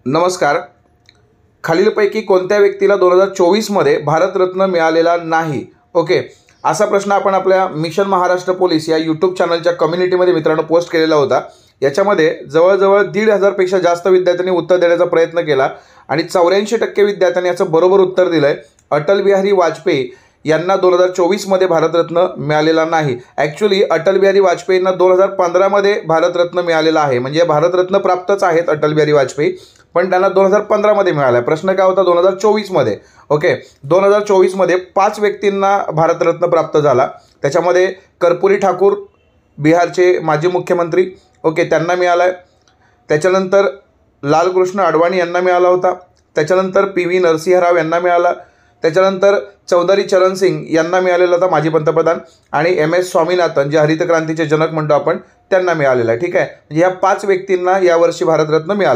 नमस्कार. खालीलपैकी कोणत्या व्यक्तीला 2024 मध्ये भारतरत्न मिळालेला नाही? ओके, असा प्रश्न आपण आपल्या मिशन महाराष्ट्र पोलीस या यूट्यूब चॅनलच्या कम्युनिटीमध्ये मित्रांनो पोस्ट केलेला होता. याच्यामध्ये जवळजवळ 1,500 पेक्षा जास्त विद्यार्थ्यांनी उत्तर देण्याचा प्रयत्न केला आणि 84% विद्यार्थ्यांनी याचं बरोबर उत्तर दिलं आहे. अटल बिहारी वाजपेयी यांना 2024 मध्ये भारतरत्न मिळालेला नाही. ॲक्च्युली अटल बिहारी वाजपेयींना 2015 मध्ये भारतरत्न मिळालेला आहे. म्हणजे भारतरत्न प्राप्तच आहेत अटल बिहारी वाजपेयी, पण त्यांना 2015 मध्ये मिळाला. प्रश्न काय होता 2024 मध्ये? ओके, 2024 मध्ये 5 व्यक्तींना भारतरत्न प्राप्त झाला. त्याच्यामध्ये कर्पूरी ठाकूर, बिहारचे माजी मुख्यमंत्री, ओके, त्यांना मिळाला आहे. त्याच्यानंतर लालकृष्ण अडवाणी यांना मिळाला होता. त्याच्यानंतर PV नरसिंह राव यांना मिळाला. त्याच्यानंतर चौधरी चरण सिंग यांना मिळालेला होता, माजी पंतप्रधान. आणि MS स्वामीनाथन, जे हरित क्रांतीचे जनक म्हणतो आपण, त्यांना मिळालेला आहे. ठीक आहे, म्हणजे या 5 व्यक्तींना यावर्षी भारतरत्न मिळाला.